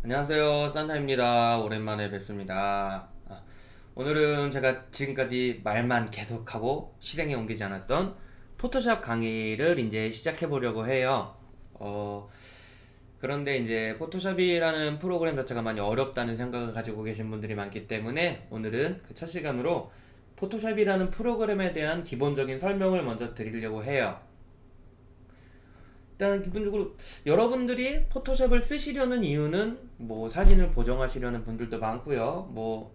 안녕하세요, 산타입니다. 오랜만에 뵙습니다. 오늘은 제가 지금까지 말만 계속하고 실행에 옮기지 않았던 포토샵 강의를 이제 시작해 보려고 해요. 어, 그런데 이제 포토샵이라는 프로그램 자체가 많이 어렵다는 생각을 가지고 계신 분들이 많기 때문에 오늘은 그 첫 시간으로 포토샵이라는 프로그램에 대한 기본적인 설명을 먼저 드리려고 해요. 일단 기본적으로 여러분들이 포토샵을 쓰시려는 이유는 뭐 사진을 보정하시려는 분들도 많고요. 뭐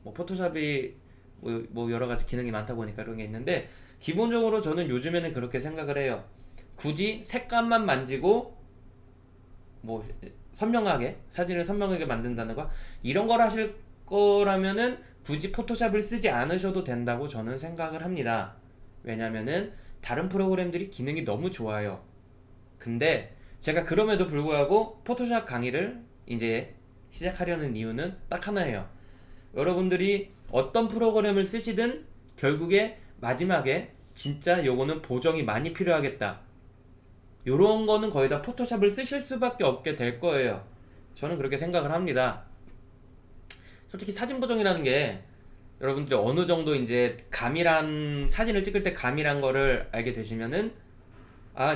포토샵이 뭐 여러 가지 기능이 많다 보니까 그런 게 있는데 기본적으로 저는 요즘에는 그렇게 생각을 해요. 굳이 색감만 만지고 뭐 선명하게 사진을 선명하게 만든다는 거 이런 걸 하실 거라면은 굳이 포토샵을 쓰지 않으셔도 된다고 저는 생각을 합니다. 왜냐면은 다른 프로그램들이 기능이 너무 좋아요. 근데 제가 그럼에도 불구하고 포토샵 강의를 이제 시작하려는 이유는 딱 하나예요. 여러분들이 어떤 프로그램을 쓰시든 결국에 마지막에 진짜 요거는 보정이 많이 필요하겠다. 요런 거는 거의 다 포토샵을 쓰실 수밖에 없게 될 거예요. 저는 그렇게 생각을 합니다. 솔직히 사진 보정이라는 게 여러분들이 어느 정도 이제 감이란 사진을 찍을 때 감이란 거를 알게 되시면은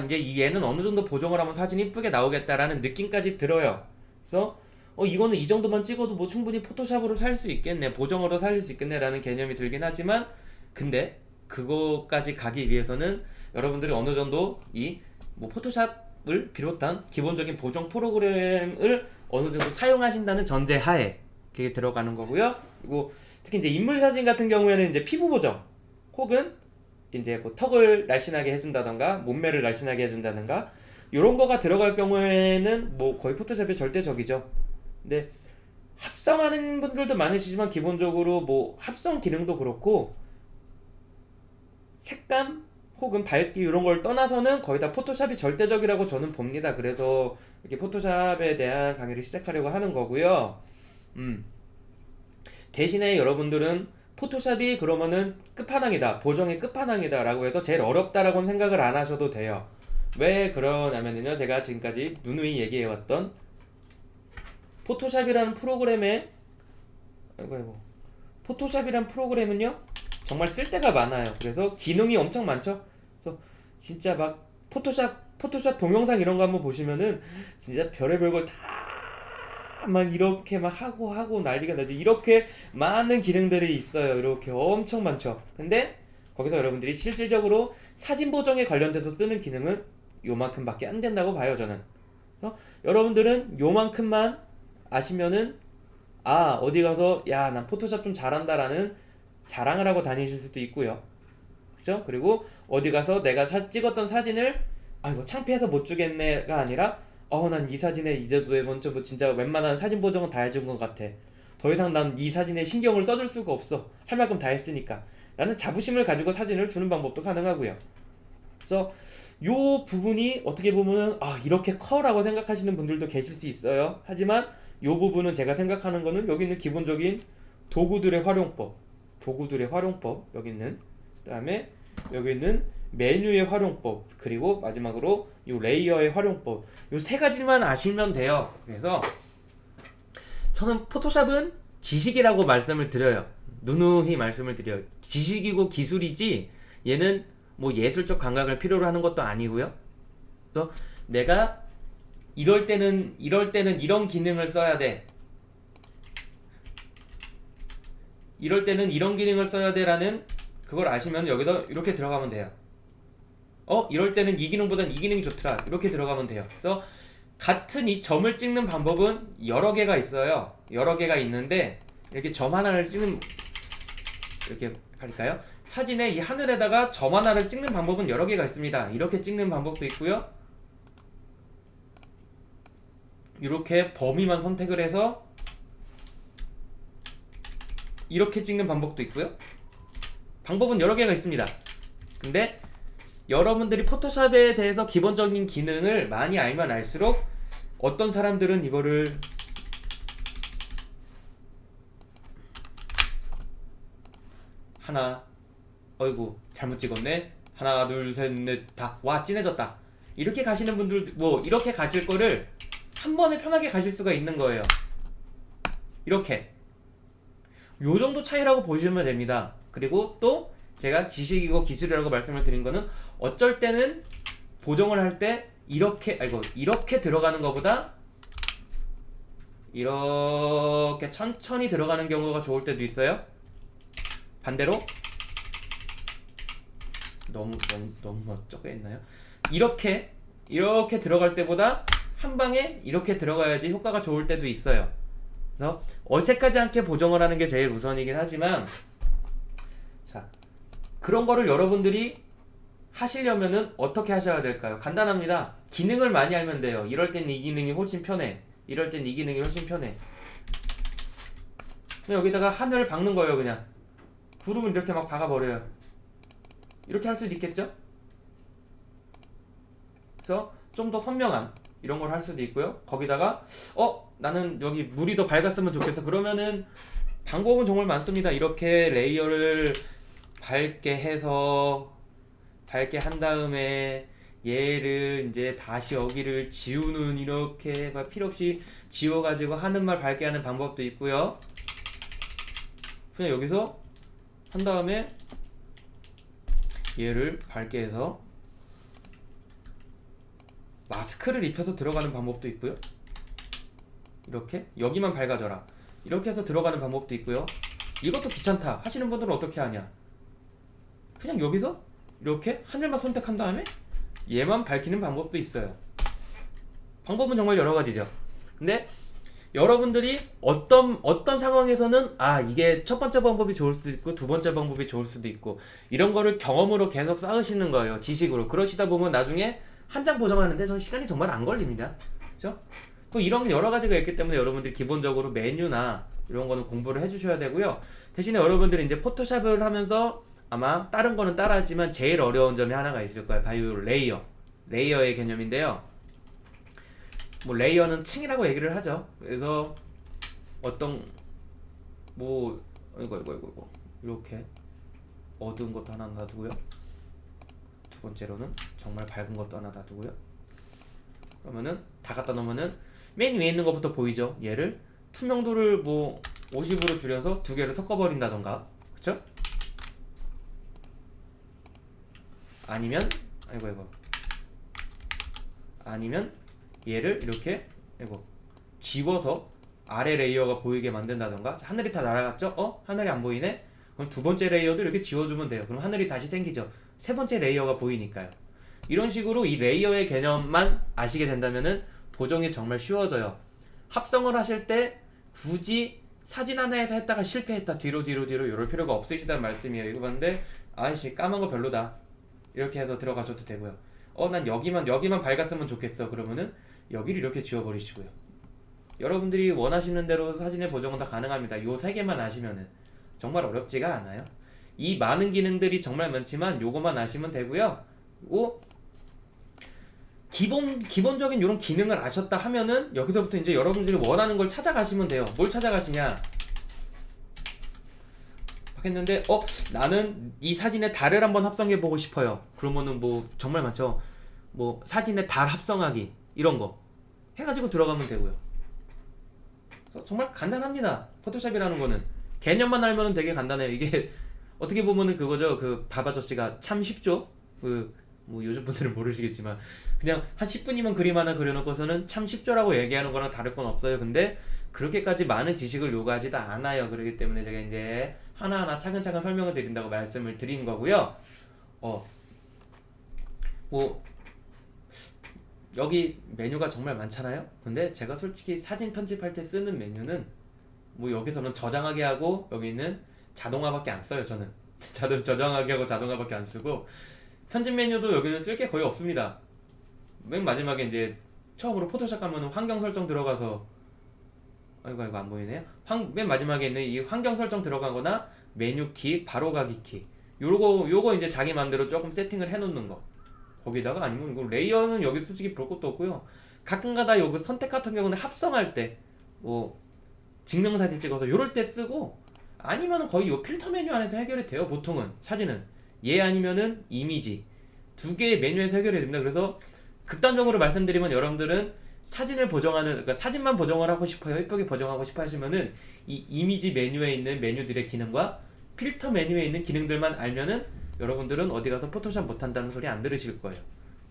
이제 이 얘는 어느 정도 보정을 하면 사진이 이쁘게 나오겠다라는 느낌까지 들어요. 그래서 이거는 이 정도만 찍어도 뭐 충분히 포토샵으로 살 수 있겠네, 보정으로 살릴 수 있겠네라는 개념이 들긴 하지만 근데 그거까지 가기 위해서는 여러분들이 어느 정도 이 뭐 포토샵을 비롯한 기본적인 보정 프로그램을 어느 정도 사용하신다는 전제 하에 그게 들어가는 거고요. 그리고 특히 이제 인물 사진 같은 경우에는 이제 피부 보정 혹은 이제 뭐 턱을 날씬하게 해준다던가 몸매를 날씬하게 해준다던가 이런 거가 들어갈 경우에는 뭐 거의 포토샵의 절대적이죠. 근데 합성하는 분들도 많으시지만 기본적으로 뭐 합성 기능도 그렇고 색감 혹은 밝기 이런 걸 떠나서는 거의 다 포토샵이 절대적이라고 저는 봅니다. 그래서 이렇게 포토샵에 대한 강의를 시작하려고 하는 거고요. 음. 대신에 여러분들은 포토샵이 그러면은 끝판왕이다, 보정의 끝판왕이다 라고 해서 제일 어렵다라고는 생각을 안 하셔도 돼요. 왜 그러냐면요, 제가 지금까지 누누이 얘기해왔던 포토샵이라는 프로그램에 아이고 포토샵이란 프로그램은요 정말 쓸데가 많아요. 그래서 기능이 엄청 많죠. 그래서 진짜 막 포토샵 동영상 이런 거 한번 보시면은 진짜 별의별 걸 다 막 이렇게 막 하고 난리가 나죠. 이렇게 많은 기능들이 있어요. 이렇게 엄청 많죠. 근데 거기서 여러분들이 실질적으로 사진 보정에 관련돼서 쓰는 기능은 요만큼밖에 안 된다고 봐요, 저는. 그래서 여러분들은 요만큼만 아시면은 어디 가서 야 난 포토샵 좀 잘한다라는 자랑을 하고 다니실 수도 있고요. 그쵸? 그리고 어디 가서 내가 찍었던 사진을 이거 창피해서 못 주겠네가 아니라 난 이 사진에 이제도 먼저 뭐 진짜 웬만한 사진 보정은 다 해준 것 같아. 더 이상 난 이 사진에 신경을 써줄 수가 없어. 할 만큼 다 했으니까. 라는 자부심을 가지고 사진을 주는 방법도 가능하고요. 그래서 요 부분이 어떻게 보면은 이렇게 커라고 생각하시는 분들도 계실 수 있어요. 하지만 요 부분은 제가 생각하는 거는 여기 있는 기본적인 도구들의 활용법 여기 있는, 그다음에 여기 있는 메뉴의 활용법, 그리고 마지막으로 이 레이어의 활용법, 요 세 가지만 아시면 돼요. 그래서 저는 포토샵은 지식이라고 말씀을 드려요. 누누이 말씀을 드려요. 지식이고 기술이지 얘는 뭐 예술적 감각을 필요로 하는 것도 아니고요. 그래서 내가 이럴 때는 이런 기능을 써야 돼. 이럴 때는 이런 기능을 써야 돼라는 그걸 아시면 여기다 이렇게 들어가면 돼요. 이럴 때는 이 기능보단 이 기능이 좋더라. 이렇게 들어가면 돼요. 그래서 같은 이 점을 찍는 방법은 여러 개가 있어요. 여러 개가 있는데 이렇게 점 하나를 찍는, 이렇게 갈까요? 사진에 이 하늘에다가 점 하나를 찍는 방법은 여러 개가 있습니다. 이렇게 찍는 방법도 있고요. 이렇게 범위만 선택을 해서 이렇게 찍는 방법도 있고요. 방법은 여러 개가 있습니다. 근데 여러분들이 포토샵에 대해서 기본적인 기능을 많이 알면 알수록 어떤 사람들은 이거를 하나, 어이구 잘못 찍었네, 하나 둘 셋 넷 다, 와 진해졌다, 이렇게 가시는 분들, 뭐 이렇게 가실 거를 한 번에 편하게 가실 수가 있는 거예요. 이렇게 요 정도 차이라고 보시면 됩니다. 그리고 또 제가 지식이고 기술이라고 말씀을 드린 거는 어쩔 때는 보정을 할 때 이렇게 들어가는 것보다 이렇게 천천히 들어가는 경우가 좋을 때도 있어요. 반대로 너무 적게 했나요? 이렇게 들어갈 때보다 한 방에 이렇게 들어가야지 효과가 좋을 때도 있어요. 그래서 어색하지 않게 보정을 하는 게 제일 우선이긴 하지만, 자, 그런 거를 여러분들이 하시려면은 어떻게 하셔야 될까요? 간단합니다. 기능을 많이 알면 돼요. 이럴 땐 이 기능이 훨씬 편해. 이럴 땐 이 기능이 훨씬 편해. 그냥 여기다가 하늘을 박는 거예요. 그냥 구름을 이렇게 막 박아버려요. 이렇게 할 수도 있겠죠? 그래서 좀 더 선명한 이런 걸 할 수도 있고요. 거기다가 나는 여기 물이 더 밝았으면 좋겠어. 그러면은 방법은 정말 많습니다. 이렇게 레이어를 밝게 한 다음에 얘를 이제 다시 여기를 지우는, 이렇게 막 필요 없이 지워가지고 하는 말 밝게 하는 방법도 있고요. 그냥 여기서 한 다음에 얘를 밝게 해서 마스크를 입혀서 들어가는 방법도 있고요. 이렇게 여기만 밝아져라 이렇게 해서 들어가는 방법도 있고요. 이것도 귀찮다 하시는 분들은 어떻게 하냐, 그냥 여기서 이렇게 하늘만 선택한 다음에 얘만 밝히는 방법도 있어요. 방법은 정말 여러 가지죠. 근데 여러분들이 어떤 상황에서는 이게 첫 번째 방법이 좋을 수도 있고 두 번째 방법이 좋을 수도 있고, 이런 거를 경험으로 계속 쌓으시는 거예요. 지식으로. 그러시다 보면 나중에 한 장 보정하는데 전 시간이 정말 안 걸립니다. 그렇죠? 또 이런 여러 가지가 있기 때문에 여러분들이 기본적으로 메뉴나 이런 거는 공부를 해주셔야 되고요. 대신에 여러분들이 이제 포토샵을 하면서 아마 다른 거는 따라하지만 제일 어려운 점이 하나가 있을 거예요. 바로 레이어의 개념인데요. 뭐 레이어는 층이라고 얘기를 하죠. 그래서 어떤 이거 이렇게 어두운 것도 하나 놔두고요. 두 번째로는 정말 밝은 것도 하나 놔두고요. 그러면은 다 갖다 놓으면은 맨 위에 있는 것부터 보이죠. 얘를 투명도를 50으로 줄여서 두 개를 섞어버린다던가, 그쵸? 아니면 아니면 얘를 이렇게 지워서 아래 레이어가 보이게 만든다던가. 하늘이 다 날아갔죠? 하늘이 안 보이네? 그럼 두 번째 레이어도 이렇게 지워주면 돼요. 그럼 하늘이 다시 생기죠. 세 번째 레이어가 보이니까요. 이런 식으로 이 레이어의 개념만 아시게 된다면은 보정이 정말 쉬워져요. 합성을 하실 때 굳이 사진 하나에서 했다가 실패했다 뒤로 이럴 필요가 없으시다는 말씀이에요. 이거 봤는데 아이씨 까만 거 별로다 이렇게 해서 들어가셔도 되고요. 난 여기만 밝았으면 좋겠어. 그러면은 여기를 이렇게 지워버리시고요. 여러분들이 원하시는 대로 사진의 보정은 다 가능합니다. 요 세 개만 아시면은 정말 어렵지가 않아요. 이 많은 기능들이 정말 많지만 요거만 아시면 되고요. 그리고 기본적인 이런 기능을 아셨다 하면은 여기서부터 이제 여러분들이 원하는 걸 찾아가시면 돼요. 뭘 찾아가시냐? 했는데 나는 이 사진에 달을 한번 합성해 보고 싶어요. 그러면은 정말 많죠. 사진에 달 합성하기 이런 거 해가지고 들어가면 되고요. 그래서 정말 간단합니다. 포토샵이라는 거는 개념만 알면 되게 간단해요. 이게 어떻게 보면은 그거죠. 그 밥 아저씨가 참 쉽죠. 요즘 분들은 모르시겠지만 그냥 한 10분이면 그림 하나 그려놓고서는 참 쉽죠라고 얘기하는 거랑 다를 건 없어요. 근데 그렇게까지 많은 지식을 요구하지도 않아요. 그렇기 때문에 제가 이제 하나하나 차근차근 설명을 드린다고 말씀을 드린 거고요. 여기 메뉴가 정말 많잖아요. 근데 제가 솔직히 사진 편집할 때 쓰는 메뉴는 여기서는 저장하게 하고 여기는 자동화밖에 안 써요. 저는 저장하게 하고 자동화밖에 안 쓰고, 편집 메뉴도 여기는 쓸 게 거의 없습니다. 맨 마지막에 이제 처음으로 포토샵 가면 환경 설정 들어가서 이거 안 보이네요. 맨 마지막에 있는 이 환경 설정 들어가거나 메뉴 키, 바로 가기 키, 요거 이제 자기 맘대로 조금 세팅을 해놓는 거. 거기다가 아니면 이거 레이어는 여기 솔직히 볼 것도 없고요. 가끔가다 요거 선택 같은 경우는 합성할 때 증명사진 찍어서 요럴 때 쓰고, 아니면은 거의 요 필터 메뉴 안에서 해결이 돼요. 보통은 사진은 얘 아니면은 이미지 두 개의 메뉴에서 해결이 됩니다. 그래서 극단적으로 말씀드리면 여러분들은 사진을 보정하는, 그러니까 사진만 보정을 하고 싶어요, 예쁘게 보정하고 싶어 하시면은 이 이미지 메뉴에 있는 메뉴들의 기능과 필터 메뉴에 있는 기능들만 알면은 여러분들은 어디 가서 포토샵 못한다는 소리 안 들으실 거예요.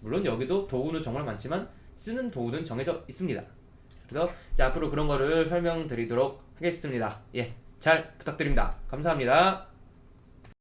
물론 여기도 도구는 정말 많지만 쓰는 도구는 정해져 있습니다. 그래서 이제 앞으로 그런 거를 설명드리도록 하겠습니다. 예, 잘 부탁드립니다. 감사합니다.